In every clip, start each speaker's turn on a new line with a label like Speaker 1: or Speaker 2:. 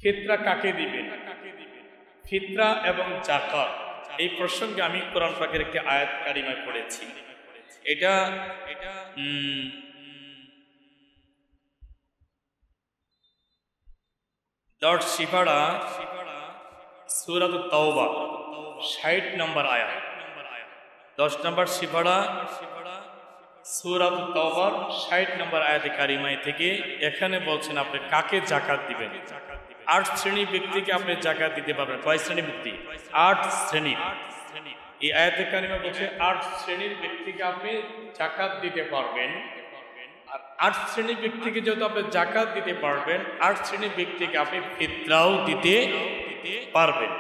Speaker 1: ফিতরা কাকে দিবেন, ফিতরা এবং যাকাত, এই প্রসঙ্গে আমি কোরআন পাকের একটি আয়াত কারিমায় পড়েছি। এটা দশ সিপাড়া সূরাতুত তাওবা ৬০ নম্বর আয়াত, ১০ নম্বর সিপাড়া সূরাতুত তাওবার ৬০ নম্বর আয়াতে কারিমায় থেকে এখানে বলছেন আপনি কাকে যাকাত দিবেন। ৮ শ্রেণীর ব্যক্তিকে আপনি যাকাত দিতে পারবেন। কয় শ্রেণীর ব্যক্তি? ৮ শ্রেণী। এই আয়াতে কারিমা বলছে ৮ শ্রেণীর ব্যক্তিকে আপনি যাকাত দিতে পারবেন। আর ৮ শ্রেণীর ব্যক্তিকে যেহেতু আপনি যাকাত দিতে পারবেন, ৮ শ্রেণীর ব্যক্তিকে আপনি ফিতরাও দিতে পারবেন।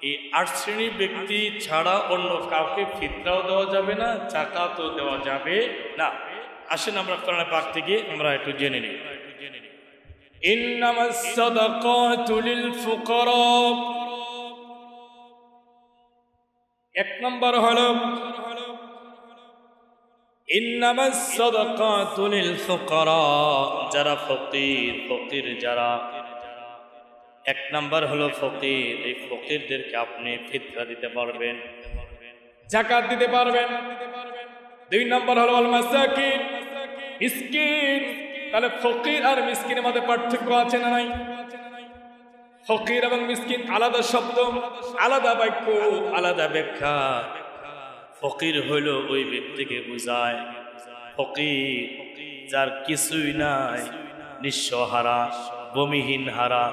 Speaker 1: এই ৮ শ্রেণীর ব্যক্তি ছাড়া অন্য কাউকে ফিতরাও দেওয়া যাবে না, যাকাতও দেওয়া যাবে না। আসেন আমরা কোরআন পাক থেকে আমরা একটু জেনে নিই। ইন্নামাস সাদাকাতু লিল ফুকারা, এক নম্বর হলো ইন্নামাস সাদাকাতু লিল ফুকারা, যারা ফকির যারা, এক নাম্বার হলো ফকির। এই ফকিরদেরকে আপনি ফিতরা দিতে পারবেন, যাকাত দিতে পারবেন। ২ নাম্বার হলো আল মাসাকিন, মিসকিন। তাহলে ফকির আর মিসকিনের মধ্যে পার্থক্য আছে না নাই? ফকির এবং মিসকিন আলাদা শব্দ, আলাদা বাক্য, আলাদা ব্যাখ্যা। ফকির হইল ওই ব্যক্তিকে বোঝায়, ফকির যার কিছুই নাই, নিঃস্বহারা, ভূমিহীন হারা,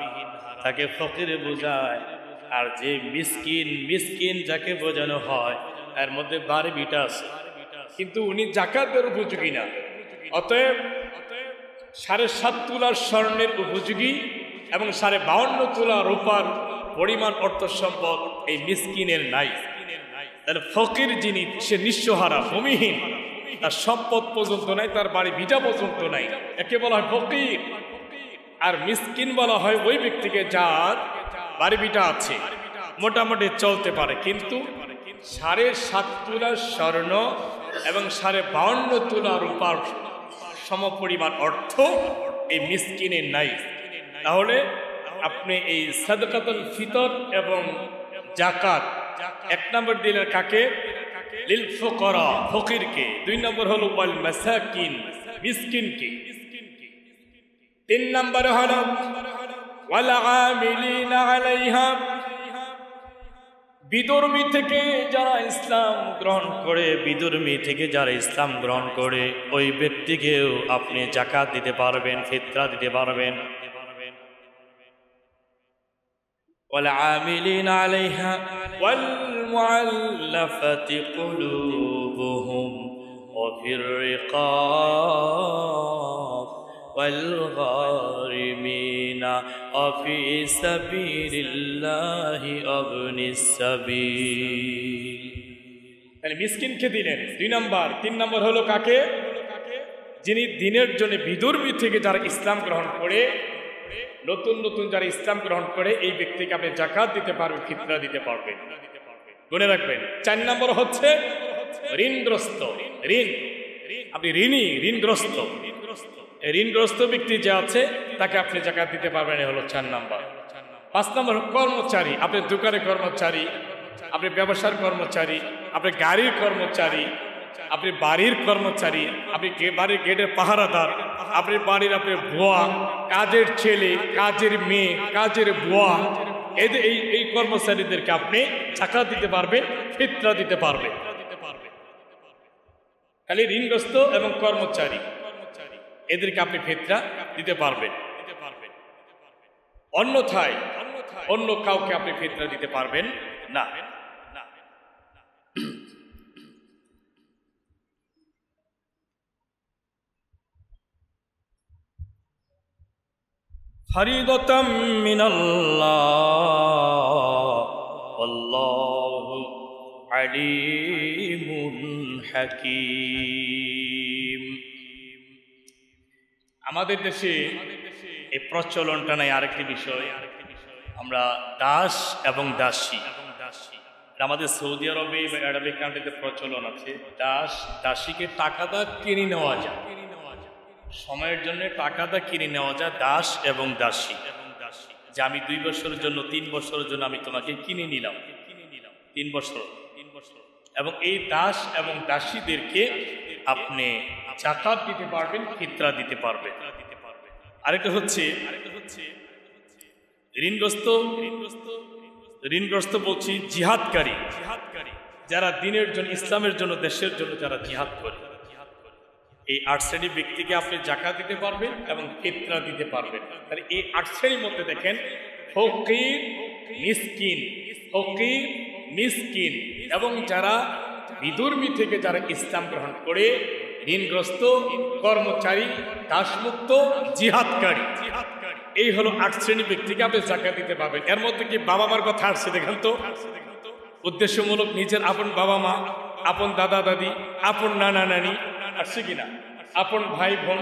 Speaker 1: তাকে ফকিরে বোঝায়। আর যে মিসকিন যাকে বোঝানো হয় এর মধ্যে বাড়ি বিটা আছে, কিন্তু উনি যাকাতের উপযোগী না। অতএব ৭.৫ তোলার স্বর্ণের উপযোগী এবং 52.৫ তোলা রূপার পরিমাণ অর্থ সম্পদ এই মিসকিনের নাই। তাহলে ফকির যিনি, সে নিঃস্বহারা, ভূমিহীন, তার সম্পদ পর্যন্ত নাই, তার বাড়ি ভিটা পর্যন্ত নাই, একে বলা হয় ফকির। আর মিসকিন বলা হয় ওই ব্যক্তিকে যার বাড়ি ভিটা আছে, মোটামুটি চলতে পারে, কিন্তু ৭.৫ তোলা স্বর্ণ এবং 52.৫ তোলা রূপার সমপরিমাণ অর্থ এই মিসকিনের নাই। তাহলে আপনি এই সাদকাতুল ফিতর এবং যাকাত ১ নম্বর দিলেন কাকে? লিল ফুকারা, ফকিরকে। ২ নম্বর হলো ওয়াল মাসাকিন, মিসকিনকে। ৩ নম্বর হলো ওয়াল আমিলিনা আলাইহা, বিধর্মী থেকে যারা ইসলাম গ্রহণ করে, বিধর্মী থেকে যারা ইসলাম গ্রহণ করে ওই ব্যক্তিকেও আপনি যাকাত দিতে পারবেন, ফিতরা দিতে পারবেন। والعاملين عليها والمعلفة قلوبهم وفي الرقاب والغارمين وفي سبيل الله وابن السبيل। তাহলে মিসকিনকে দিলেন ২ নম্বর। ৩ নম্বর হলো কাকে? যিনি দিনের জন্য বিধর্মী থেকে যারা ইসলাম গ্রহণ করে, নতুন যারা ইসলাম গ্রহণ করে এই ব্যক্তিকে আপনি যাকাত দিতে পারবেন, ফিতরা দিতে পারবেন। মনে রাখবেন। ৪ নম্বর হচ্ছে ঋণগ্রস্ত, আপনি ঋণগ্রস্ত ব্যক্তি যে আছে তাকে আপনি যাকাত দিতে পারবেন, হলো ৪ নম্বর। ৫ নম্বর কর্মচারী, আপনি দোকানের কর্মচারী, আপনি ব্যবসার কর্মচারী, আপনি গাড়ির কর্মচারী, আপনি বাড়ির কর্মচারী, আপনি বাড়ির গেটের পাহারাদার, আপনি বাড়ির আপনি বুয়া, কাজের ছেলে, কাজের মেয়ে, কাজের বুয়া, এই কর্মচারীদেরকে আপনি যাকাত দিতে পারবেন, ফিতরা দিতে পারবেন। খালি ঋণগ্রস্ত এবং কর্মচারী এদেরকে আপনি ফিতরা দিতে পারবেন। অন্যথায় অন্য কাউকে আপনি ফিতরা দিতে পারবেন না। ফরিদতাম মিনাল্লাহ আল্লাহু আলিমুন হাকীম। আমাদের দেশে এই প্রচলনটা নাই। আরেকটি বিষয়, আমরা দাস এবং দাসী, আমাদের সৌদি আরবে বা আরবিক কান্ট্রিতে প্রচলন আছে। দাসীকে টাকাটা কিনে নেওয়া যায়, সময়ের জন্য টাকাটা কিনে নেওয়া যায়, দাস এবং দাসী। যে আমি 2 বছরের জন্য 3 বছরের জন্য আমি তোমাকে কিনে নিলাম 3 বছর, এবং এই দাস এবং দাসীদেরকে আপনি যাকাত দিতে পারবেন, ফিতরা দিতে পারবেন। আরেকটা হচ্ছে ঋণগ্রস্ত বলছি জিহাদকারী, যারা দিনের জন্য, ইসলামের জন্য, দেশের জন্য যারা জিহাদ করে, এই 8 শ্রেণীর ব্যক্তিকে আপনি যাকাত দিতে পারবেন এবং ফিতরা দিতে পারবেন। তাহলে এই 8 শ্রেণীর মধ্যে দেখেন ফকির, মিসকিন এবং যারা বিধর্মী থেকে যারা ইসলাম গ্রহণ করে, ঋণগ্রস্ত, কর্মচারী, দাসমুক্ত, জিহাদকারী, এই হলো 8 শ্রেণীর ব্যক্তিকে আপনি যাকাত দিতে পারবেন। এর মধ্যে কি বাবা মার কথা আসছে দেখেন তো? উদ্দেশ্যমূলক নিজের আপন বাবা মা, আপন দাদা দাদি, আপন নানা নানি আসছে কিনা, আপন ভাই বোন।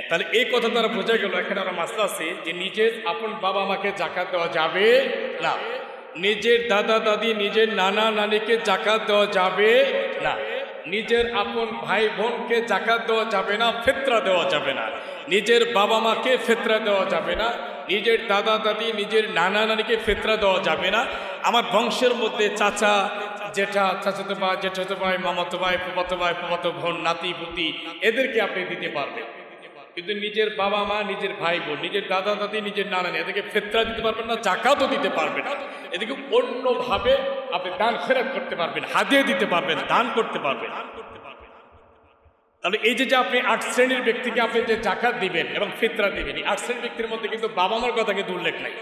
Speaker 1: তাহলে এই কথা দ্বারা বোঝা গেল এখানে একটা মাসলা আছে যে নিজের আপন বাবা মাকে যাকাত দেওয়া যাবে না, নিজের দাদা দাদি, নিজের নানা নানিকে যাকাত দেওয়া যাবে না, নিজের আপন ভাই বোনকে যাকাত দেওয়া যাবে না, ফিতরা দেওয়া যাবে না, নিজের বাবা মাকে ফিতরা দেওয়া যাবে না, নিজের দাদা দাদি, নিজের নানা নানিকে ফিতরা দেওয়া যাবে না। আমার বংশের মধ্যে চাচা, জেঠা, চাচাতো ভাই, জেঠাতো ভাই, মামাতো ভাই, ফুফাতো ভাই, ফুফাতো বোন, নাতি পুতি, এদেরকে আপনি দিতে পারবেন। কিন্তু নিজের বাবা মা, নিজের ভাই বোন, নিজের দাদা দাদি, নিজের নানা, এদেরকে ফিতরা দিতে পারবেন না, যাকাতও দিতে পারবেন না। এদিকে অন্যভাবে আপনি দান খেরাত করতে পারবেন, হাদিয়া দিতে পারবেন, দান করতে পারবেন। তাহলে এই যে আপনি 8 শ্রেণীর ব্যক্তিকে আপনি যে যাকাত দিবেন এবং ফিতরা দিবেন, এই 8 শ্রেণীর ব্যক্তির মধ্যে কিন্তু বাবা মার কথা কিন্তু উল্লেখ নাই,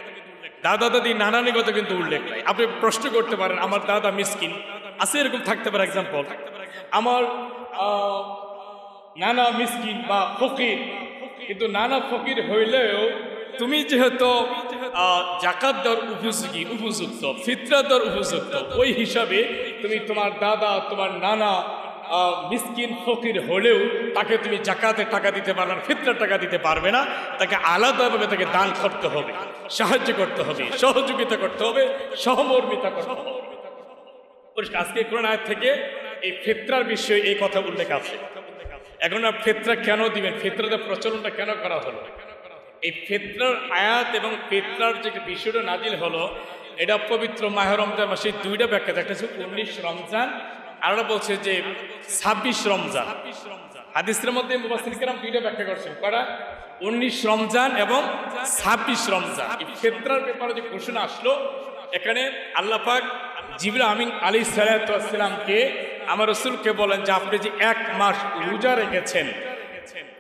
Speaker 1: দাদা দাদি, নানানির কথা কিন্তু উল্লেখ নাই। আপনি প্রশ্ন করতে পারেন আমার দাদা মিসকিন আছে, এরকম থাকতে পারে এক্সাম্পল, আমার নানা মিসকিন বা ফকির, কিন্তু নানা ফকির হইলেও তুমি যেহেতু যাকাত দেওয়ার উপযুক্ত, ফিতরা দেওয়ার উপযুক্ত, ওই হিসাবে তুমি তোমার দাদা, তোমার নানা মিসকিন ফকির হলেও তাকে তুমি যাকাতের টাকা দিতে পারবে না, ফিতরার টাকা দিতে পারবে না। তাকে আলাদাভাবে তাকে দান করতে হবে, সাহায্য করতে হবে, সহযোগিতা করতে হবে, সহমর্মিতা করতে হবে। আজকে কোরআন আয়াত থেকে এই ফিতরার বিষয়ে এই কথা উল্লেখ আছে। এখন আর ফিতরা কেন দিবেন, ফিতরার প্রচলনটা কেন করা হলো? এই ফিতরার আয়াত এবং ফিতরার যে বিষয়টা নাজিল হলো, এটা পবিত্র মাহে রমজান মাসে 2টা ব্যাখ্যা। একটা হচ্ছে 19 রমজান, আর বলছে যে 26 রমজান। হাদিসের মধ্যে মুফাসসিরিন কেরাম 2টা ব্যাখ্যা করছেন, করা 19 রমজান এবং 26 রমজান। এই ফিতরার ব্যাপারে যে ঘোষণা আসলো, এখানে আল্লাহ পাক জিবরিল আমিন আলাইহিস সালাতু ওয়াস সালামকে, আমার রাসূলকে বলেন যে আপনি যে 1 মাস রোজা রেখেছেন,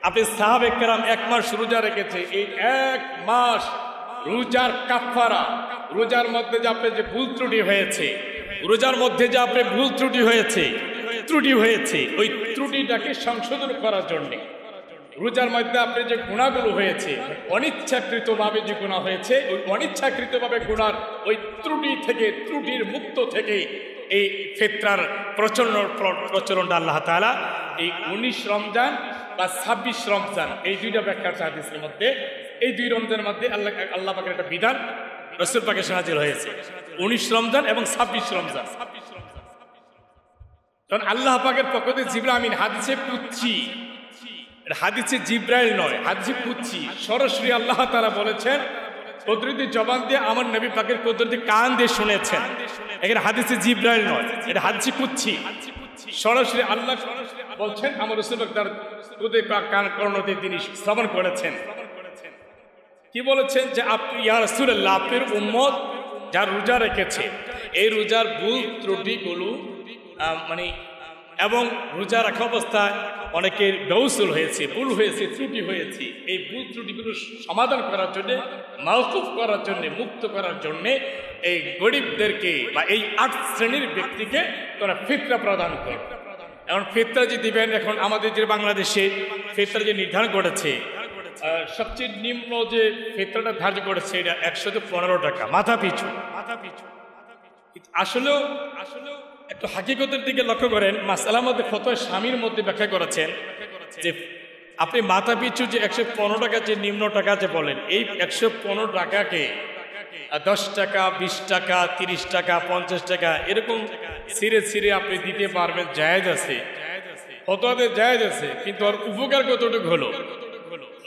Speaker 1: আপনি সাহাবে কেরাম 1 মাস রোজা রেখেছে, এই 1 মাস রোজার কাফারা, রোজার মধ্যে যে আপনি যে ভুল ত্রুটি হয়েছে, রোজার মধ্যে যে আপনি ভুল ত্রুটি হয়েছে, ওই ত্রুটিটাকে সংশোধন করার জন্য, রোজার মধ্যে আপনি যে গুণাগুলো হয়েছে, অনিচ্ছাকৃতভাবে যে গুণা হয়েছে, ওই অনিচ্ছাকৃতভাবে গুণার ওই ত্রুটির মুক্ত থেকে এই ফিতরার প্রচলনটা আল্লাহ তাআলা এই 19 রমজান বা 26 রমজান, এই 2টা ব্যাখ্যার হাদিসের মধ্যে, এই 2 রমজানের মধ্যে আল্লাহ পাকের একটা বিধান রাসূল পাকের নাযিল হয়েছে, 19 রমজান এবং 26 রমজান। কারণ আল্লাহ পাকের পক্ষ থেকে জিবরিল আমিন, হাদিসে কুদসি, হাদিসে জিব্রাইল নয়, হাদিসে কুদসি, সরাসরি আল্লাহ তাআলা বলেছেন, কুদরতি জবান দিয়ে আমার নবী পাকের কুদরতি কান দিয়ে শুনেছেন। এখানে হাদিসে জিব্রাইল নয়, এটা হাদিসে কুদসি, সরাসরি আল্লাহ বলছেন, আমার রাসূল পাক তার কুদরতি কান কর্ণতে তিনি শ্রবণ করেছেন। কি বলেছেন? যে আপনি ইয়া রাসূলুল্লাহ, আপনার উম্মত যারা রোজা রেখেছে, এই রোজার ভুল ত্রুটিগুলো এবং রোজা রাখা অবস্থায় অনেকের বেউসুল হয়েছে, ভুল হয়েছে, ত্রুটি হয়েছে, এই ভুল ত্রুটিগুলো সমাধান করার জন্য, মাওকুফ করার জন্য, মুক্ত করার জন্য এই গরিবদেরকে বা এই 8 শ্রেণীর ব্যক্তিকে তারা ফিতরা প্রদান করে। এখন ফিতরা যে দিবেন, এখন আমাদের যে বাংলাদেশে ফিতরা যে নির্ধারণ করেছে, সবচেয়ে নিম্ন যে ফিতরাটা ধার্য করেছে, এটা 115 টাকা মাথা পিছু। আসলেও একটু হাকিকতের দিকে লক্ষ্য করেন, মাসআলার মধ্যে ফতোয়া স্বামীর মধ্যে ব্যাখ্যা করেছেন যে আপনি মাথা পিছু যে 115 টাকা যে নিম্ন টাকা যে বলেন, এই 115 টাকাকে 10 টাকা, 20 টাকা, 30 টাকা, 50 টাকা এরকম ছিঁড়ে আপনি দিতে পারবেন, জায়েজ আছে, ফতোয়াতে জায়েজ আছে। কিন্তু আর উপকার কতটুকু হলো?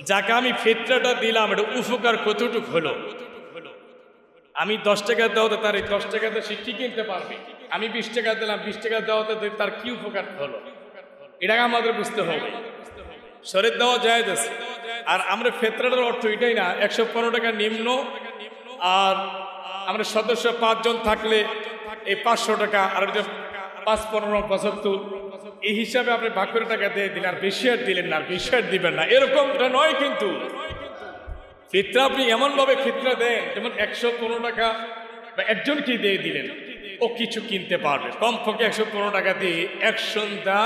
Speaker 1: যাকে আমি ফিতরাটা দিলাম এটা উপকার কতটুক হলো। আমি 10 টাকা দেওয়াতে তার এই 10 টাকাতে সে কি কিনতে পারবে, আমি 20 টাকা দিলাম 20 টাকা দেওয়াতে তার কি উপকার হলো, এটাকে আমাদের বুঝতে হবে। শরীর দেওয়া জায়েজ আছে। আর আমরা ফিতরাটার অর্থ এটাই না 115 টাকা নিম্ন, আর আমরা সদস্য 5 জন থাকলে এই 500 টাকা, আর 5 15 75 এই হিসাবে আপনি ভাগ করে টাকা দিয়ে দিলেন, আর বেশি আর দিলেন না, আর বেশি আর দিবেন না, এরকম এটা নয়। কিন্তু ফিতরা আপনি এমন ভাবে ফিতরা দেন যেমন 115 টাকা বা একজনকে দিয়ে দিলেন, ও কিছু কিনতে পারবে। কমপক্ষে 115 টাকা দিয়ে 1 সন্ধ্যা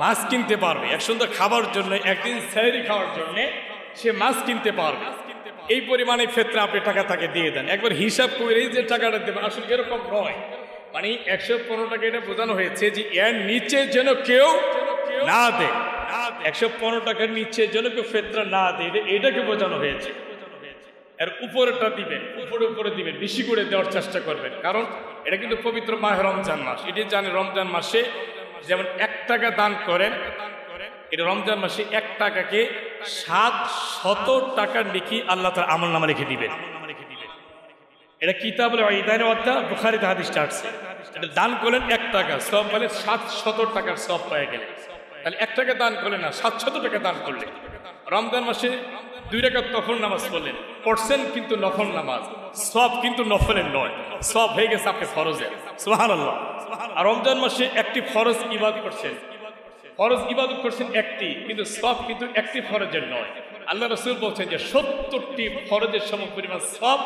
Speaker 1: মাছ কিনতে পারবে, 1 সন্ধ্যা খাবার জন্য, একদিন সেহরি খাওয়ার জন্য সে মাছ কিনতে পারবে। এই পরিমাণে ফিতরা আপনি টাকা তাকে দিয়ে দেন, একবার হিসাব করে যে টাকাটা দেবেন। আসলে এরকম নয়, মানে 115 টাকা এটা বোঝানো হয়েছে যে এর নিচে যেন কেউ না দেয়, 115 টাকার নিচে যেন কেউ ফিতরা না দেয়, এটাকে বোঝানো হয়েছে। এর উপরেটা দিবেন, উপরে দিবেন, বেশি করে দেওয়ার চেষ্টা করবেন, কারণ এটা কিন্তু পবিত্র মাহে রমজান মাস। এটি জানেন রমজান মাসে যেমন 1 টাকা দান করেন, এটা রমজান মাসে 1 টাকাকে 700 টাকার নেকি আল্লাহ তাআলা আমলনামা লিখে দিবেন। এটা কিতাবুল ঈদান ওয়াত্তা বুখারীতে হাদিসটা আসছে। এটা দান করলেন 1 টাকা, সব বলে 700 টাকার সব পেয়ে গেলেন। তাহলে 1 টাকা দান করলেন না, 700 টাকা দান করলেন। রমজান মাসে 2 রাকাত নফল নামাজ পড়ছেন, কিন্তু নফল নামাজ সব কিন্তু নফলের নয়, সব হয়ে গেছে আপনি ফরজের। সুবহানাল্লাহ। আর রমজান মাসে একটি ফরজ ইবাদত করছেন, একটি, কিন্তু সব কিন্তু একটি ফরজের নয়। আল্লাহ রাসূল বলছেন যে 70টি ফরজের সমপরিমাণ সব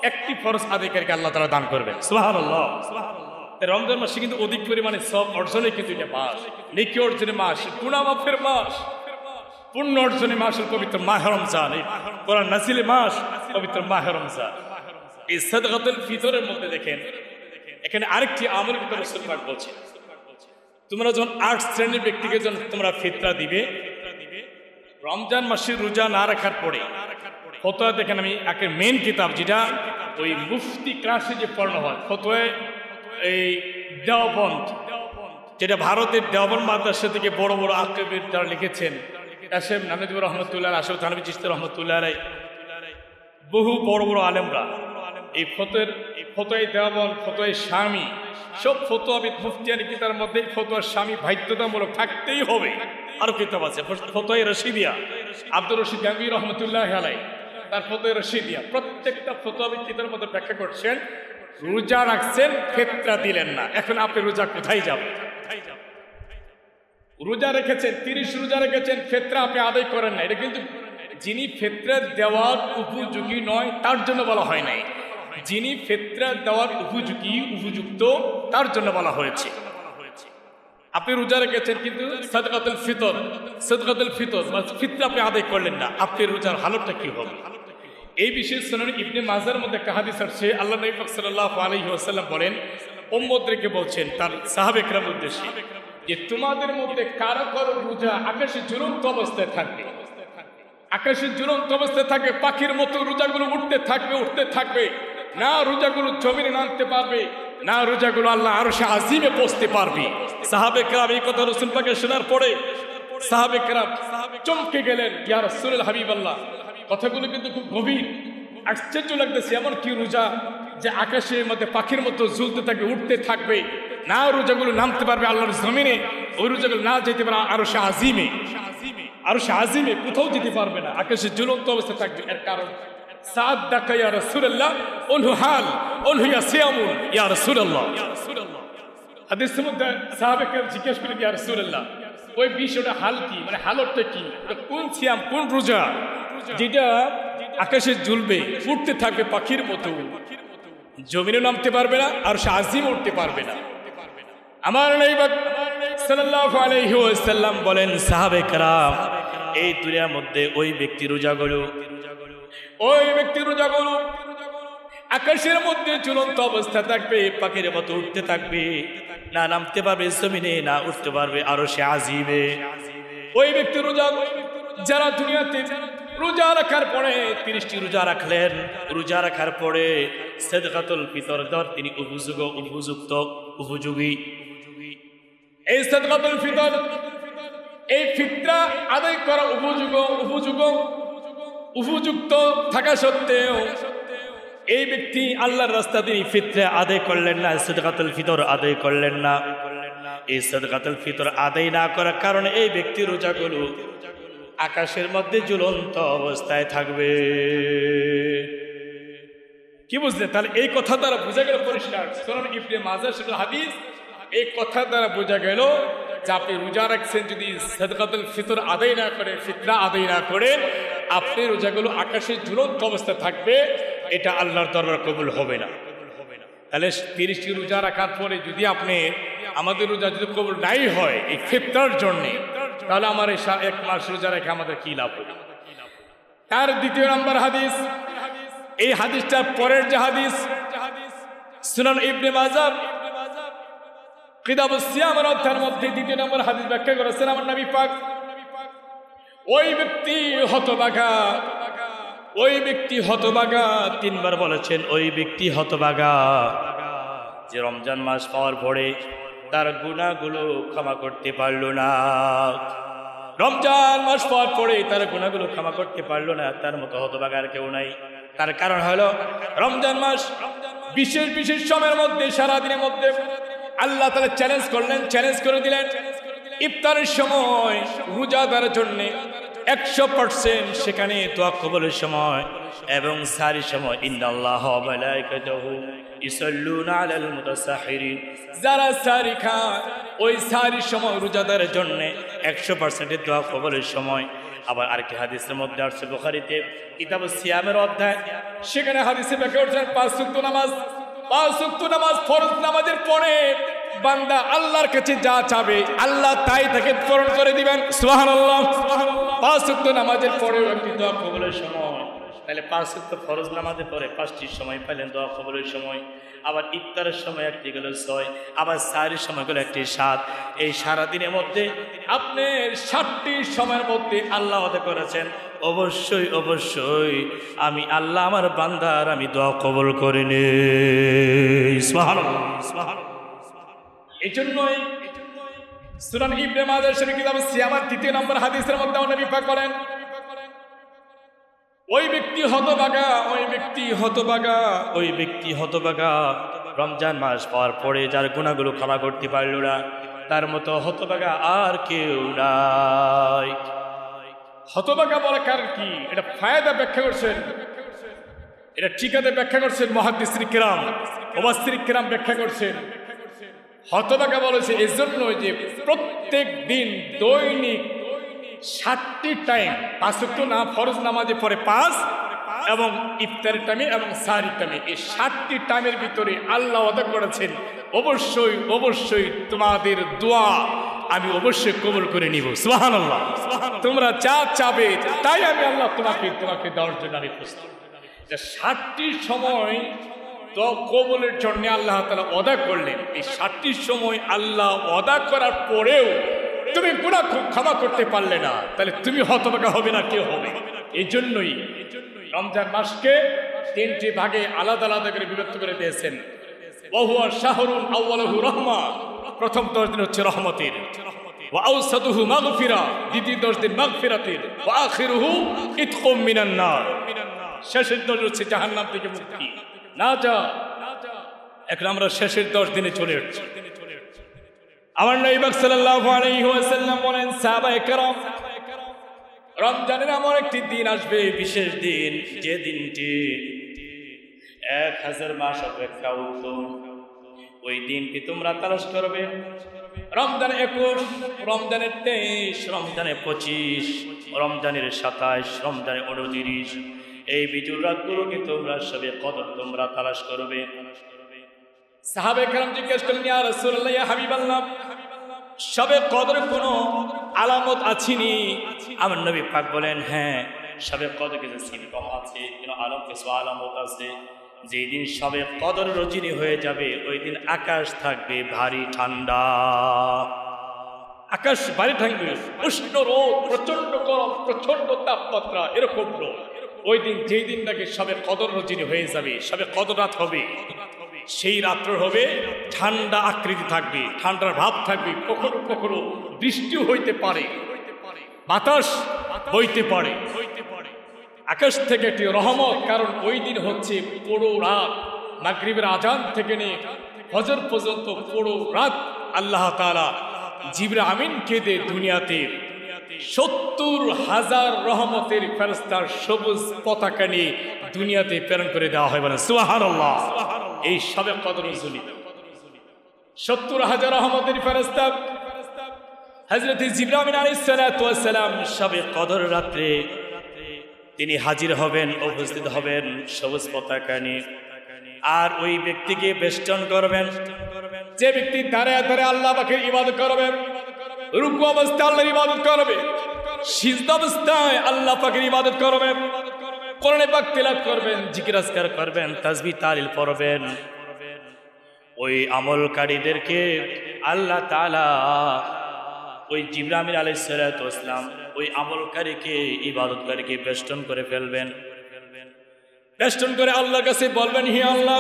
Speaker 1: একটি ফরজ আদায়কারীকে আল্লাহ তাআলা দান করবেন। সুবহানাল্লাহ। রমজান মাসে কিন্তু অধিক পরিমাণে সব অর্জনে কিন্তু এটা মাস, নেকি অর্জনের মাস, গুনাহ মাফের মাস, পুণ্য অর্জনের মাস পবিত্র মাহে রমজান, এই কোরআন নাযিলের মাস পবিত্র মাহে রমজান। এই সাদকাতুল ফিতরের মধ্যে দেখেন এখানে আরেকটি আমলের ভিতরে রাসূল পাক বলছেন, তোমরা যখন 8 শ্রেণীর ব্যক্তিকে যখন তোমরা ফিতরা দিবে, রমজান মাসে রোজা না রাখার পরে ফতোয়া দেখেন, আমি একের মেন কিতাব যেটা ওই মুফতি ক্লাসে যে পড়ানো হয়, ফতোয়ায় এই দেওবন্দ, যেটা ভারতের দেওবন্দ মাদ্রাসা থেকে বড় বড় আকিবের যারা লিখেছেন, এসএম নানুদুর রহমতুল্লাহ, আশরাফ থানভী চিশতি রহমতুল্লাহ আলাইহি, বহু বড় বড় আলেমরা এই ফতোয়ায় দেওবন্দ, ফতোয়ায় শামী, সব ফতোয়াবিদ মুফতিয়ানি কিতাবের মধ্যে ফতোয়ার শামী বাধ্যতামূলক থাকতেই হবে। আরো কিতাব আছে ফতোয়ায়ে রশিদিয়া, আব্দুর রশিদ গাঙ্গুহি রহমতুল্লাহ আলাইহি, তার ফতোয়ায়ে রশিদিয়া, প্রত্যেকটা ফতোয়াবিদ কিতাবের মধ্যে ব্যাখ্যা করছেন রোজা রাখছেন, ফিতরা দিলেন না, এখন আপনি রোজা কোথায় যাবেন? রোজা রেখেছেন, 30 রোজা রেখেছেন, ফিতরা আপনি আদায় করেন না, এটা কিন্তু যিনি ফিতরা দেওয়ার উপযোগী নয় তার জন্য বলা হয় নাই, যিনি ফিতরা দেওয়ার উপযুক্ত তার জন্য বলা হয়েছে। আপনি রোজা রেখেছেন কিন্তু সাদকাতুল ফিতর ফিতরা আপনি আদায় করলেন না, আপনি রোজার হালতটা কি হবে? এই বিষয়ে সুনান ইবনে মাজার মধ্যে একটা হাদিস আছে, আল্লাহ নবী পাক সাল্লাল্লাহু আলাইহি ওয়াসাল্লাম বলেন, উম্মতদেরকে বলছেন তার সাহাবায়ে কেরামের উদ্দেশ্যে, যে তোমাদের মধ্যে কারো কারো রোজা আকাশে ঝুলন্ত অবস্থায় থাকবে, আকাশে ঝুলন্ত অবস্থায় থাকবে, পাখির মতো রোজাগুলো উঠতে থাকবে, না রোজাগুলো জমিনে নামতে পারবে, না রোজাগুলো আল্লাহ আরশে আজিমে পৌঁছতে পারবে। সাহাবায়ে কেরাম এই কথা রাসূল পাকের শোনার পরে সাহাবায়ে কেরাম চমকে গেলেন, ইয়া রাসূলুল্লাহ, হাবিবাল্লাহ, কথাগুলো কিন্তু খুব গভীর, আশ্চর্য লাগতেছে, এমন কি রোজা যে আকাশের মধ্যে পাখির মতো ঝুলতে থাকবে, উঠতে থাকবে, না রোজাগুলো নামতে পারবে আল্লাহর জমিনে, ওই রোজাগুলো না যেতে পারে আরশে আজিমে, কোথাও যেতে পারবে না, আকাশে ঝুলন্ত অবস্থা থাকবে। এর কারণ সাদ্দাকা ইয়া রাসূলুল্লাহ, উনহু হাল, উনহু ইয়াসিয়ামুন ইয়া রাসূলুল্লাহ। হাদিসের মধ্যে সাহাবায়ে কেরাম জিজ্ঞেস করেন, ইয়া রাসূলুল্লাহ, ওই বিষয়টা হাল কি, মানে হালতটা কি, কোন সিয়াম, কোন রোজা যেটা আকাশে ঝুলবে, উঠতে থাকবে পাখির মতো, জমিনে নামতে পারবে না, আর সে আজিম উঠতে পারবে না? আমার নবী সাল্লাল্লাহু আলাইহি ওয়াসাল্লাম বলেন, সাহাবায়ে কেরাম এই দুনিয়ার মধ্যে ওই ব্যক্তি রোজাগুলো আকাশের মধ্যে ঝুলন্ত অবস্থা থাকবে, পাখির মতো উঠতে থাকবে, না নামতে পারবে জমিনে, না উঠতে পারবে আরশে আজিমে। ওই ব্যক্তি যারা দুনিয়াতে রোজা রাখার পরে 30টি রোজা রাখলেন, রোজা রাখার পরে সাদকাতুল ফিতর দেওয়ার তিনি উপযোগী। এই সাদকাতুল ফিতর
Speaker 2: এই ফিতরা আদায় করা উপযুক্ত থাকা সত্ত্বেও
Speaker 1: এই ব্যক্তি আল্লাহর রাস্তা তিনি ফিতরা আদায় করলেন না, সাদকাতুল ফিতর আদায় করলেন না। এই সাদকাতুল ফিতর আদায় না করার কারণে এই ব্যক্তির রোজাগুলো আকাশের মধ্যে ঝুলন্ত অবস্থায় থাকবে।
Speaker 2: কি বুঝলেন? তাহলে এই কথা দ্বারা বোঝা গেল পরিষ্কার, সুনান ইবনে মাজাহ শরীফের হাদিস, এই কথা দ্বারা বোঝা গেল যে আপনি রোজা রাখছেন, যদি সাদকাতুল ফিতর আদায় না করে, ফিতরা আদায় না করেন, আপনি রোজাগুলো আকাশের ঝুলন্ত অবস্থায় থাকবে, এটা আল্লাহর দরবার কবুল হবে না। তাহলে 30টি রোজা রাখার পরে যদি আপনি আমাদের রোজা যদি কবুল নাই হয় এই ফিতরার জন্যে, তাহলে আমার এই 1 মাস রোজা রেখে আমাদের কি লাভ হবে? তার দ্বিতীয় নম্বর হাদিস, এই হাদিসটার পরের যে হাদিস, সুনান ইবনে মাজাহ কিতাবুস সিয়ামের অধ্যায়ের মধ্যে 2 নম্বর হাদিস ব্যাখ্যা করেছেন আমার নবী পাক, ওই ব্যক্তি হতভাগা,
Speaker 1: 3 বার বলেছেন ওই ব্যক্তি হতভাগা যে রমজান মাস পাওয়ার পরে তার গুনাহগুলো ক্ষমা করতে পারল না।
Speaker 2: রমজান মাস পাওয়ার পরে তার গুনাহগুলো ক্ষমা করতে পারল না, তার মতো হতভাগা আর কেউ নাই। তার কারণ হলো রমজান মাস বিশেষ সময়ের মধ্যে, সারাদিনের মধ্যে আল্লাহ তাআলা চ্যালেঞ্জ করে দিলেন, ইফতারের সময় রোজাদারের জন্য 100% সেখানে দোয়া কবুলের সময়, এবং সারির সময় ইন্নাল্লাহা ওয়া মালাইকাতুহু ইসাল্লুনা আলাল মুতাসাহহিরিন, যারা সারি খায় ওই সারির সময় রোজাদারের জন্য 100% দোয়া কবুলের সময়। আবার আরেকটি হাদিসের মধ্যে আসছে বুখারীতে কিতাবুস সিয়ামের অধ্যায়, সেখানে হাদিসে ব্যাখ্যা করেছেন 5 ওয়াক্ত নামাজ ফরজ নামাজের পরে বান্দা আল্লাহর কাছে যা চাবে আল্লাহ তাই তাকে পূরণ করে দিবেন। সুবহানাল্লাহ। 5 ওয়াক্ত নামাজের পরেও একটি দোয়া কবুলের সময়, তাহলে 5 ওয়াক্ত ফরজ নামাজের পরে 5টি সময় পেলেন দোয়া কবুলের সময়। আবার ইফতারের সময় একটি গেল 6, আবার সাহরির সময় গেল একটি 7। এই সারাদিনের মধ্যে আপনি 7টি সময়ের মধ্যে আল্লাহ ওয়াদা করেছেন, অবশ্যই আমি আল্লাহ আমার বান্দার আমি দোয়া কবুল করে নেই। সুবহানাল্লাহ। এই জন্যই সুনান ইবনে মাজাহ শরীফ কিতাব সিয়ামের 2 নম্বর হাদিসের মধ্যে নবী পাক বলেন, ওই ব্যক্তি হতভাগা রমজান মাস পাওয়ার পরে যার গুনাহগুলো ক্ষমা করতে পারল না, তার মতো হতভাগা আর কেউ নাই। হতভাগা বলার কারণ কি? এটা ফায়দা ব্যাখ্যা করছেন, এটা ঠিকাতে ব্যাখ্যা করছেন মুহাদ্দিসিন কিরাম, মুফাসসিরিন কিরাম ব্যাখ্যা করছেন। হতভাগা বলেছে এজন্য যে প্রত্যেক দিন দৈনিক 7টি টাইম, 5 ওয়াক্ত না ফরজ নামাজে পরে 5, এবং ইফতারের টাইমে এবং সাহরির টাইমে, এই 7টি টাইমের ভিতরে আল্লাহ ওয়াদা করেছেন অবশ্যই তোমাদের দোয়া আমি অবশ্যই কবুল করে নিব। সুবহানাল্লাহ। তোমরা যা চাবে তাই আমি আল্লাহ তোমাকে দেওয়ার জন্য আমি প্রস্তুত। 7টি সময় দোয়া কবুলের জন্য আল্লাহ তাআলা ওয়াদা করলেন। এই 7টি সময় আল্লাহ ওয়াদা করার পরেও তুমি গুনাহ ক্ষমা করতে পারলে না, তাহলে তুমি হতভাগা হবে না, কেউ হবে? এই জন্যই রমজান মাসকে 3টি ভাগে আলাদা করে বিভক্ত করে দিয়েছেন। ওয়া হুয়া শাহরুন আউয়ালুহু রাহমা, প্রথম 10 দিন হচ্ছে রহমতের, ওয়া আওসাতুহু মাগফিরা, দ্বিতীয় 10 দিন মাগফিরাতের, ওয়া আখিরুহু ইতকুম মিনান নার, শেষের 10 হচ্ছে জাহান্নাম থেকে মুক্তি। না যা এখন আমরা শেষের 10 দিনে চলে এসেছি। আমার নবী পাক সাল্লাল্লাহু আলাইহি ওয়াসাল্লাম বলেন, সাহাবায়ে কেরাম, রমজানের এমন একটি দিন আসবে, বিশেষ দিন, যে দিনটি 1000 মাস অপেক্ষা উত্তম। ওই দিনটি তোমরা তালাশ করবে। রমজানে 21, রমজানের 23, রমজানে 25, রমজানের 27, রমজানে 29, এই বিজুর রাতগুলোকে তোমরা সবে কদর তোমরা তালাশ করবে। সাহাবায়ে কেরাম জিজ্ঞেস করলেন, ইয়া রাসূলুল্লাহ, ইয়া হাবিবাল্লাহ, সবে কদর কোনো আলামত আছেনি? আমার নবী পাক বলেন, হ্যাঁ, সবে কদর কিছু সিম্পটম আছে, কিছু আলামত আছে। যেই দিন সবে কদর রজনী হয়ে যাবে ওই দিন আকাশ থাকবে ভারী ঠান্ডা, আকাশ ভারী থাকবে, উষ্ণ রোদ, প্রচন্ড গরম, প্রচন্ড তাপমাত্রা, এরকম রোদ। ওই দিন যেই দিন নাকি সবে কদর রজনী হয়ে যাবে, সবে কদর রাত হবে, সেই রাত্র হবে ঠান্ডা আকৃতি থাকবে, ঠান্ডার ভাব থাকবে, কখনো বৃষ্টিও হইতে পারে, বাতাস বইতে পারে, আকাশ থেকে একটি রহমত। কারণ ওই দিন হচ্ছে পুরো রাত, মাগরিবের আজান থেকে নিয়ে ফজর পর্যন্ত পুরো রাত আল্লাহ তাআলা জিবরিল আমিনকে দিয়ে দুনিয়াতে 70,000 রহমতের ফেরেশতার সবুজ পতাকা নিয়ে দুনিয়াতে প্রেরণ করে দেওয়া হয়। বলেন সুবহানাল্লাহ। এই শবে কদর নজুলি 70,000 রহমতের ফেরেশতা হযরত জিবরিল আমিন আলাইহিস সালাতু ওয়াস সালাম শবে কদর রাতে তিনি হাজির হবেন, উপস্থিত হবেন সবুজ পতাকা নিয়ে। আর ওই ব্যক্তিকে বেষ্টন করবেন, যে ব্যক্তি দাঁড়ায় দাঁড়ায় আল্লাহ পাকের ইবাদত করবে, রুকু অবস্থায় আল্লাহর ইবাদত করবে, সিজদা অবস্থায় আল্লাহ পাকের ইবাদত করবে, কোরআনে পাক তেলাওয়াত করবেন, জিকির আজকার করবেন, তাসবিহ তাহলিল পড়বেন, ওই আমলকারীদেরকে আল্লাহ তাআলা ওই জিবরিল আমিন আলাইহিস সালাতু ওয়াস সালাম ওই আমলকারীকে ইবাদতকারীকে বেষ্টন করে ফেলবেন। বেষ্টন করে আল্লাহর কাছে বলবেন, হে আল্লাহ,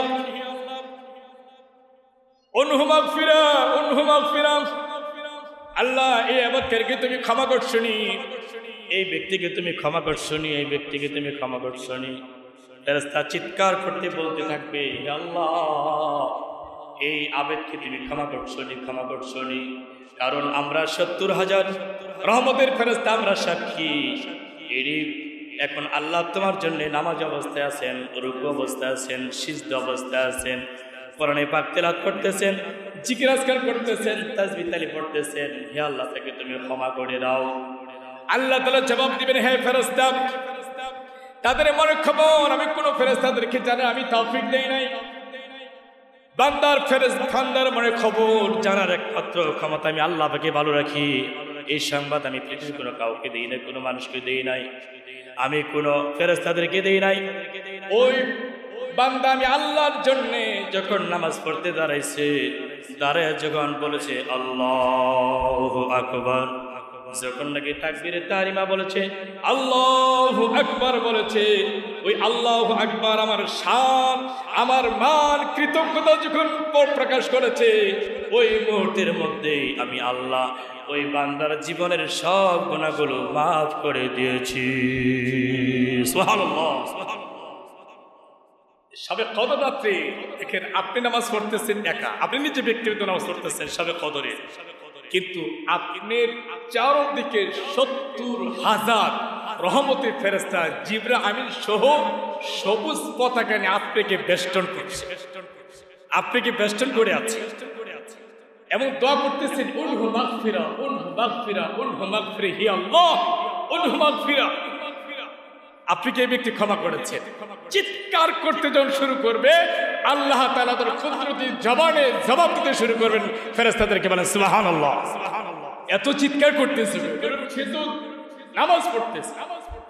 Speaker 2: উনহু মাগফিরা, উনহু মাগফিরা। আল্লাহ, এই ইবাদতকারীকে তুমি ক্ষমা করছনি, এই ব্যক্তিকে তুমি ক্ষমা করছনি, এই ব্যক্তিকে তুমি ক্ষমা করছনি। ফেরেশতা চিৎকার করতে বলতে থাকবে, হে আল্লাহ, এই আবেদকে তুমি ক্ষমা করছনি, ক্ষমা করছনি। কারণ আমরা 70,000 রহমতের ফেরেশতা, আমরা সাক্ষী। এরই এখন আল্লাহ তোমার জন্য নামাজ অবস্থায় আছেন, রুকু অবস্থায় আছেন, সিজদা অবস্থায় আছেন, কোরআনে পাক তেলাওয়াত করতেছেন, জিকির আজকার করতেছেন, তাসবিহ তাহলিল পড়তেছেন। হে আল্লাহ, তাকে তুমি ক্ষমা করে দাও। আল্লাহ তাআলা জবাব দিবেন, হে ফেরেশতা, তাদের মনে খবর আমি কোন ফেরেশতাদেরকে জানে আমি তৌফিক দেই নাই। বান্দার খান্দার মনে খবর জানার একমাত্র ক্ষমতা আমি আল্লাহ পাকে ভালো রাখি। এই সংবাদ আমি পৃথিবীর কোনো কাউকে দেই নাই, কোনো মানুষকে দেই নাই, আমি কোনো ফেরেশতাদেরকে দেই নাই। ওই বান্দা আমি আল্লাহর জন্য যখন নামাজ পড়তে দাঁড়াইছে, দাঁড়ায় যখন বলেছে আল্লাহু আকবার, যখন নাকি তাকবীরে তাহরিমা বলেছে, আল্লাহু আকবার বলেছে, ওই আল্লাহু আকবার আমার শান, আমার মান, কৃতজ্ঞতা যখন প্রকাশ করেছে, ওই মুহূর্তের মধ্যেই আমি আল্লাহ ওই বান্দার জীবনের সব গুনাহগুলো মাফ করে দিয়েছি। সুবহানাল্লাহ। শবে কদর রাত্রে দেখেন, আপনি নামাজ পড়তেছেন একা, আপনি নিজে ব্যক্তিগত নামাজ পড়তেছেন শবে কদরে, কিন্তু আপনার চারদিকে 70,000 রহমতের ফেরেশতা জিবরিল আমিন সহ সবুজ পতাকা নিয়ে আপনাকে বেষ্টন করছে, আপনাকে বেষ্টন করে আছে এবং দোয়া করতেছেন, উনহু মাগফিরা, উনহু মাগফিরা, উনহু মাগফিরা, হে আল্লাহ, উনহু মাগফিরা। আপনাকে এই ব্যক্তি ক্ষমা করেছেন। চিৎকার করতে যখন শুরু করবে, আল্লাহ তাআলা তার কুদরতি জবানে জবাব দিতে শুরু করবেন ফেরেশতাদেরকে। বলেন সুবহানাল্লাহ। এত চিৎকার করতেছে, নামাজ পড়তেছে,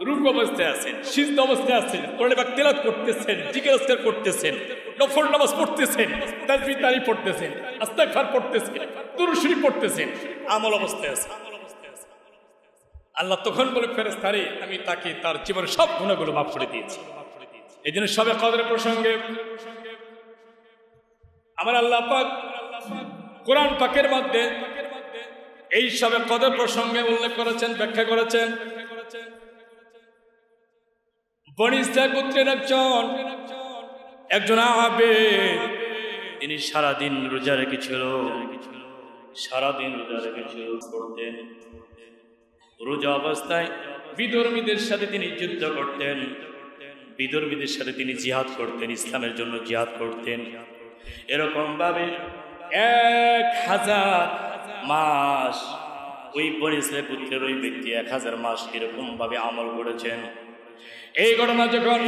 Speaker 2: রুকু অবস্থায় আছেন, সিজদা অবস্থায় আছেন, কোরআনে পাক তেলাওয়াত করতেছেন, জিকির আজকার করতেছেন, নফল নামাজ পড়তেছেন, তাসবিহ তাহলিল পড়তেছেন, ইস্তিগফার পড়তেছেন, দুরূদ শরীফ পড়তেছেন, আমল অবস্থায় আছেন। আল্লাহ তখন বলে, ফেরেশতারে, আমি তাকে তার জীবনের সব গুনাহগুলো মাফ করে দিয়েছি। এই জন্য শবে কদরের প্রসঙ্গে আমার আল্লাহ পাক কোরআন পাকের মধ্যে এই শবে কদর প্রসঙ্গে উল্লেখ করেছেন, ব্যাখ্যা করেছেন। বনী ইসরাঈল গোত্রের একজন আবেদ, তিনি সারাদিন রোজা রেখেছিল, সারাদিন রোজা রেখেছিল, পড়তেন। রোজা অবস্থায় বিধর্মীদের সাথে তিনি যুদ্ধ করতেন, বিধর্মীদের সাথে তিনি জিহাদ করতেন, ইসলামের জন্য জিহাদ করতেন। এরকম ভাবে 1000 মাস ওই বনী ইসরাঈল গোত্রের ওই ব্যক্তি 1000 মাস এরকম ভাবে আমল করেছেন। এই ঘটনা যখন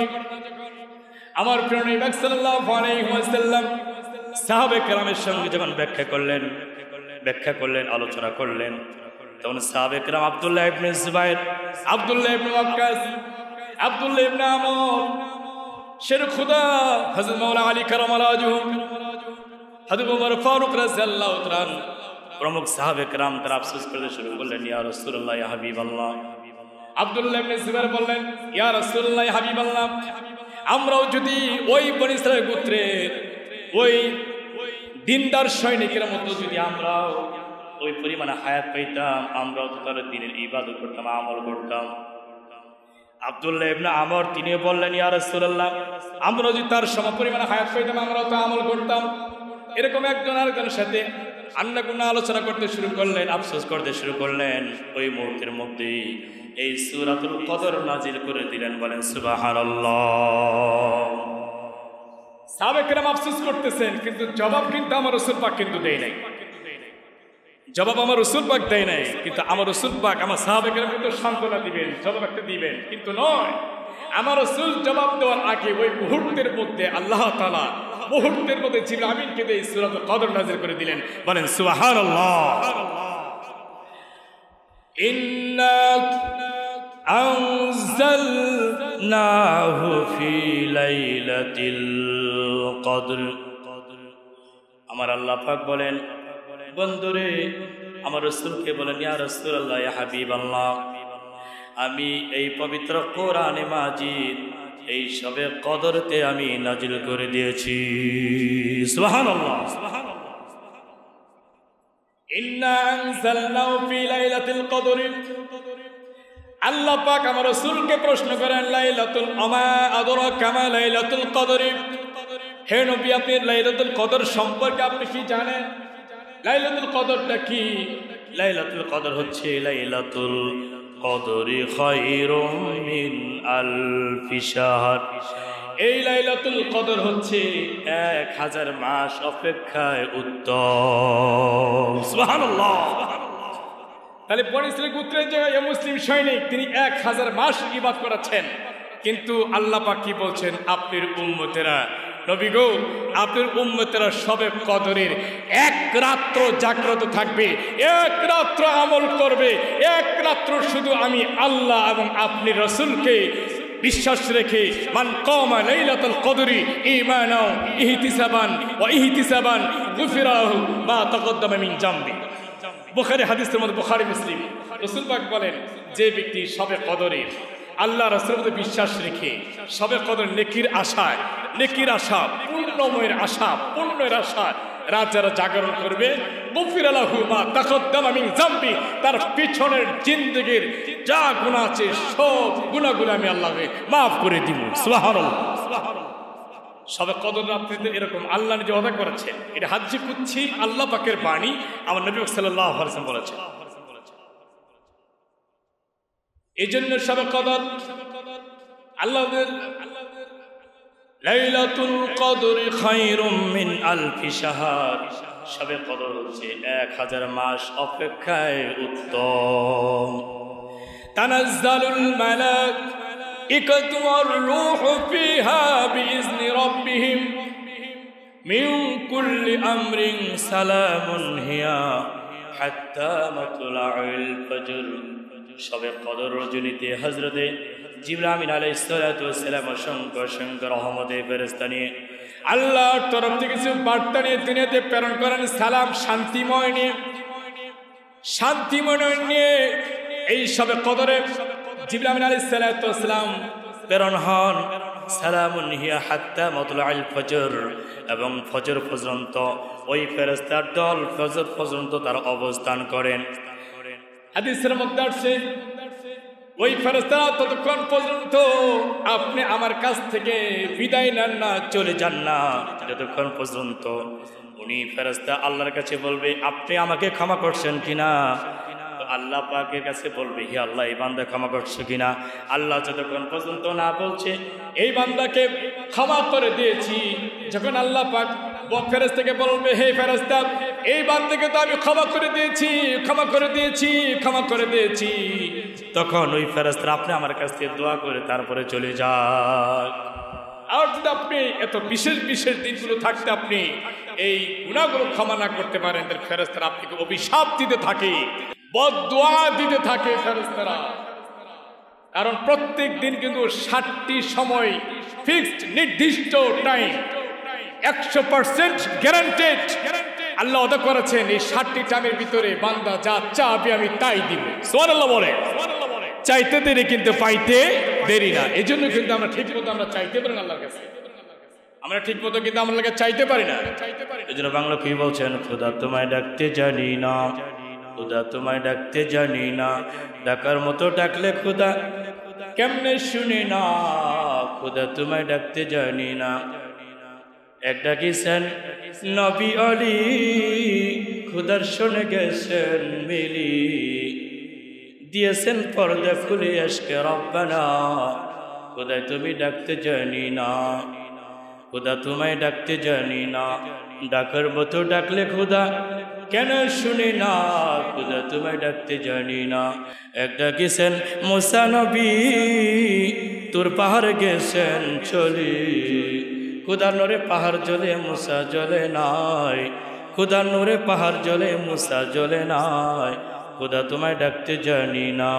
Speaker 2: আমার প্রিয় নবী সাল্লাল্লাহু আলাইহি ওয়াসাল্লাম সাহাবে কেরামের সঙ্গে যখন ব্যাখ্যা করলেন, আলোচনা করলেন, তখন সাহাবে কেরাম আব্দুল্লাহ ইবনে জুবাইর, আব্দুল্লাহ ইবনে ওয়াক্কাস, আব্দুল্লাহ ইবনে আমর, শের খুদা হযরত মাওলানা আলী কারামাল্লাহু ওয়াজহু, হযরত ওমর ফারুক রাদিয়াল্লাহু তাআলা প্রমুখ সাহাবে কেরাম তারা আফসোস করতে শুরু করলেন, ইয়া রাসূলুল্লাহ, ইয়া হাবিবাল্লাহ। আব্দুল্লাহ ইবনে জুবাইর বললেন, ইয়া রাসূলুল্লাহ, ইয়া হাবিবাল্লাহ, আমরাও যদি ওই বনী ইসরাঈল গোত্রের ওই দিনদার সৈনিকের মতো যদি আমরাও
Speaker 1: ওই পরিমাণে হায়াত পাইতাম, আমরাও তো তার দিনের ইবাদত করতাম, আমল করতাম।
Speaker 2: আব্দুল্লাহ ইবনে আমর তিনিও বললেন, ইয়া রাসূলুল্লাহ, আমরা যদি তার সমপরিমাণে হায়াত পাইতাম আমরাও তো আমল করতাম। এরকম একজন আরেকজনের সাথে আন্নাগুন্না আলোচনা করতে শুরু করলেন, আফসোস করতে শুরু করলেন। ওই মুহূর্তের মধ্যেই এই সূরাতুল কদর নাজিল করে দিলেন। বলেন সুবহানাল্লাহ। সাহাবায়ে কেরাম আফসোস করতেছেন, কিন্তু জবাব কিন্তু আমার রাসূল পাক কিন্তু দেয় নাই। জবাব আমার রাসূল পাক দেয় নাই, কিন্তু আমার রাসূল পাক আমার সাহাবায়ে কেরাম কিন্তু সান্ত্বনা দিবেন, জবাব একটা দিবেন। কিন্তু নয়, আমার রাসূল জবাব দেওয়ার আগে ওই মুহূর্তের মধ্যে আল্লাহ তাআলা মুহূর্তের মধ্যে জিবরিল আমিনকে দিয়ে সূরাতুল কদর নাযিল করে দিলেন। বলেন সুবহানাল্লাহ। ইন্না আনজালনাহু ফি লাইলাতিল কদর। আমার আল্লাহ পাক বলেন, বন্ধুরে আমার রাসূলকে বলেন, ইয়া রাসূলুল্লাহ, ইয়া হাবিবাল্লাহ, আমি এই পবিত্র কোরআনে মাজিদ এই সবে কদরতে আমি নাজিল করে দিয়েছি। সুবহানাল্লাহ। ইন্না আনজালনাহু ফি লাইলাতিল কদর। আল্লাহ পাক আমার রাসূলকে প্রশ্ন করেন, লাইলাতুল আমা আদরাকা মা লাইলাতুল কদর। হে নবী, আপনি লাইলাতুল কদর সম্পর্কে আপনি কি জানেন? লাইলাতুল কদরটা কি? লাইলাতুল কদর হচ্ছে লাইলাতুল কদরি খায়রুম মিন আলফি শাহর। এই লাইলাতুল কদর হচ্ছে 1000 মাস অপেক্ষায় উত্তম। সুবহানাল্লাহ। তাহলে বনি ইসরাঈল গোত্রের যে মুসলিম সৈনিক, তিনি 1000 মাস ইবাদত করেছেন, কিন্তু আল্লাহ পাক কি বলছেন? আপনার উম্মতেরা, নবী গো, আপনার উম্মতেরা সবে কদরের এক রাত্র জাগ্রত থাকবে, এক রাত্র আমল করবে, এক রাত্র শুধু আমি আল্লাহ এবং আপনি রাসূলকে বিশ্বাস রেখে, মান কামা লাইলাতুল কদরি ঈমানাও ইহতিসাবান ওয়া ইহতিসাবান গুফিরা লাহু মা তাকদ্দামা মিন জামবি। বুখারী হাদিসের মধ্যে, বুখারী মুসলিম, রাসূল পাক বলেন, যে ব্যক্তি সবে কদরে আল্লাহ রাসূলের প্রতি বিশ্বাস রেখে সবে কদর নেকির আশায়, নেকির আশা, পূর্ণময়ের আশা, পূর্ণের আশা রাত যারা জাগরণ করবে, গুফিরা লাহু মা তাকদ্দামা মিন জামবি, তার পিছনের জিন্দেগির যা গুনাহ আছে সব গুনাহগুলো আমি আল্লাহকে মাফ করে দিব। সুবহানাল্লাহ। সবে কদর রাত্রিতে এরকম আল্লাহ নিজে ওয়াদা করেছেন। এটা হাদিসে কুদসি, আল্লাহ পাকের বাণী, আমার নবী সাল্লাল্লাহু আলাইহি ওয়াসাল্লাম বলেছেন। এই জন্য সবে কদর আল্লাহর লাইলাতুল কদরি খায়রুম মিন আলফি শাহর। সবে কদর হচ্ছে 1000 মাস অপেক্ষায় উত্তম। তানাজ্জালুল মালাইকাতু ওয়ার রূহু ফিহা বিইজনি রাব্বিহিম মিন কুল্লি আমরিন সালামুন হিয়া হাত্তা মাতলাউল ফজর। সবে কদর রজনীতে হযরতে জিবরিল আমিন আলাইহিস সালাতু ওয়াস সালাম অসংখ্য অসংখ্য রহমতের ফেরেশতা নিয়ে আল্লাহর তরফ থেকে কিছু বার্তা নিয়ে দুনিয়াতে প্রেরণ করেন, সালাম, শান্তিময় নিয়ে, শান্তিময় নিয়ে এই সবে কদরে জিবরিল আমিন আলাইহিস সালাতু ওয়াস সালাম প্রেরণ হন। সালামুন হিয়া হাত্তা মাতলাউল ফজর, এবং ফজর পর্যন্ত ওই ফেরেশতার দল ফজর পর্যন্ত তার অবস্থান করেন। হাদিসের মধ্যে আছে, ওই ফেরেশতারা ততক্ষণ পর্যন্ত আপনি আমার কাছ থেকে বিদায় নেন না, চলে যান না, যতক্ষণ পর্যন্ত উনি ফেরেশতা আল্লাহর কাছে বলবে, আপনি আমাকে ক্ষমা করছেন কিনা? আল্লাহ পাকের কাছে বলবে, হে আল্লাহ, এই বান্দা ক্ষমা করছো কিনা? আল্লাহ যতক্ষণ পর্যন্ত না বলছে এই বান্দাকে ক্ষমা করে দিয়েছি, যখন আল্লাহ পাক ফেরেশতাকে বলবে, হে ফেরেশতা, এই বান্দাকে তো আমি ক্ষমা করে দিয়েছি, ক্ষমা করে দিয়েছি, ক্ষমা করে দিয়েছি, তখন ওই ফেরেশতা আপনি আমার কাছ থেকে দোয়া করে তারপরে চলে যান। আর যদি আপনি এত বিশেষ বিশেষ দিনগুলো থাকতে আপনি এই গুনাহগুলো ক্ষমা না করতে পারেন, তাহলে ফেরেশতারা আপনাকে অভিশাপ দিতে থাকে, বদদোয়া দিতে থাকে ফেরেশতারা। কারণ প্রত্যেক দিন কিন্তু 60টি সময় ফিক্সড, নির্দিষ্ট টাইম, 100% গ্যারান্টেড আল্লাহ ওয়াদা করেছেন। এই 60টি টাইমের ভিতরে বান্দা যা চাবে আমি তাই দিব। সুবহানাল্লাহ বলে, চাইতে দেরি কিন্তু পাইতে দেরি না। এই জন্য কিন্তু আমরা ঠিক মতো আমরা চাইতে পারি না আল্লাহর কাছে, আমরা ঠিক মতো কিন্তু আমরা চাইতে পারি না। এই জন্য বাংলা কি বলছেন, খোদা তোমায় ডাকতে জানি না,
Speaker 1: খুদা তোমায় ডাকতে জানি না, ডাকার মতো ডাকলে খুদা কেমনে শুনি না, খুদা তোমায় ডাকতে জানি না। এক ডাকিছেন নবী আলী, খুদার শুনে গেছেন মিলি, দিয়েছেন পর্দা খুলে আজকে রব্বানা, খুদা তুমি ডাকতে জানি না, খুদা তোমায় ডাকতে জানি না, ডাকার মতো ডাকলে খুদা কেন শুনি না, খুদা তোমায় ডাকতে জানি না। এক ডাকিছেন মুসা নবী, তোর পাহাড় গেছেন চলি, খুদার নূরে পাহাড় জ্বলে মুসা জ্বলে নাই, খুদার নূরে পাহাড় জ্বলে মুসা জ্বলে নাই, খুদা তোমায় ডাকতে জানি না।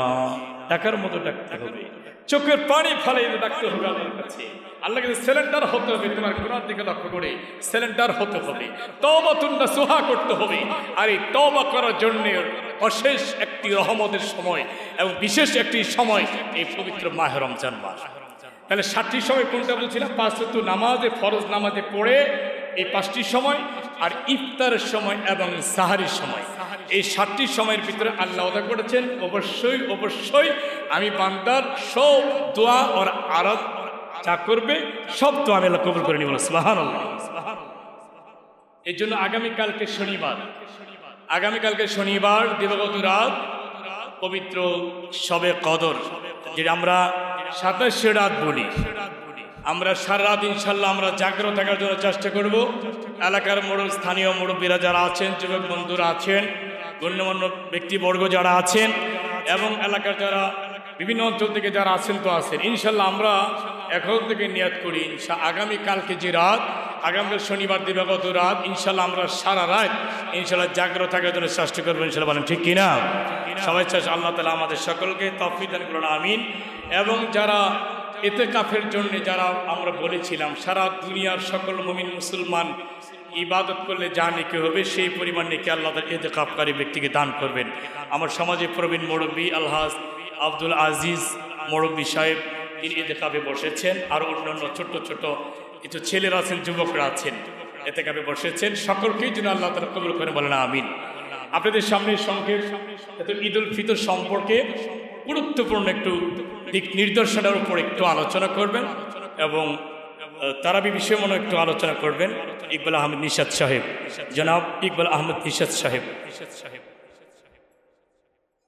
Speaker 1: ডাকার মতো ডাকতে হবে,
Speaker 2: চোখের পানি ফালাইতে ডাকতে হবে আল্লাহর কাছে। আল্লাহর কাছে সিলিন্ডার হতে হবে, তোমার গুনার দিকে লক্ষ্য করে সিলিন্ডার হতে হবে, তওবাতুন নাসুহা করতে হবে। আর এই তওবা করার জন্য অশেষ একটি রহমতের সময় এবং বিশেষ একটি সময় এই পবিত্র মাহে রমজান মাস। তাহলে 7টি সময় কোনটা বলছিলাম? 5 ওয়াক্ত নামাজে, ফরজ নামাজে পড়ে এই 5টি সময়, আর ইফতারের সময় এবং সাহারির সময়, এই 7টি সময়ের ভিতরে আল্লাহ ওয়াদা করেছেন অবশ্যই অবশ্যই আমি বান্দার সব দোয়া আর আরাধ যা করবে সব দোয়া আমি আল্লাহ কবুল করে নিব, সুবহানাল্লাহ। এই জন্য আগামীকালকে শনিবার দিবাগত রাত পবিত্র শবে কদর, যেটা আমরা 27 রাত বলি, আমরা সারা রাত ইনশাল্লাহ আমরা জাগ্রত থাকার জন্য চেষ্টা করব। এলাকার স্থানীয় মুরব্বীরা যারা আছেন, যুবক বন্ধুরা আছেন, গণ্যমান্য ব্যক্তিবর্গ যারা আছেন এবং এলাকার যারা বিভিন্ন অঞ্চল থেকে যারা আছেন তো আছেন, ইনশাল্লাহ আমরা এখন থেকে নিয়াত করি আগামীকালকে যে রাত, আগামীকাল শনিবার দিবাগত রাত, ইনশাল্লাহ আমরা সারা রাত ইনশাল্লাহ জাগ্রত থাকার জন্য চেষ্টা করবো, ইনশাল্লাহ বলেন ঠিক কিনা? সবাই চাষ আল্লাহ তাআলা আমাদের সকলকে তৌফিক দান করুন, আমিন। এবং যারা ইতিকাফের জন্য যারা আমরা বলেছিলাম সারা দুনিয়ার সকল মুমিন মুসলমান ইবাদত করলে যা নেকি হবে সেই পরিমাণ নেকি আল্লাহ তাআলা ইতিকাফকারী ব্যক্তিকে দান করবেন। আমার সমাজে প্রবীণ মুরব্বী আলহাজ আব্দুল আজিজ মুরব্বী সাহেব তিনি ইতিকাফে বসেছেন, আর অন্যান্য ছোট ছোট কিছু ছেলেরা আছেন, যুবকরা আছেন, ইতিকাফে বসেছেন। সকলকেই যেন আল্লাহ তাআলা কবুল করেন, বলেন আমিন। আপনাদের সামনে সংক্ষেপ ঈদ উল ফিতর সম্পর্কে গুরুত্বপূর্ণ একটু দিক নির্দেশনার উপর একটু আলোচনা করবেন এবং তারাবি বিষয়ে মনে একটু আলোচনা করবেন ইকবাল আহমেদ নিশাত সাহেব, জনাব ইকবাল আহমেদ নিশাত সাহেব।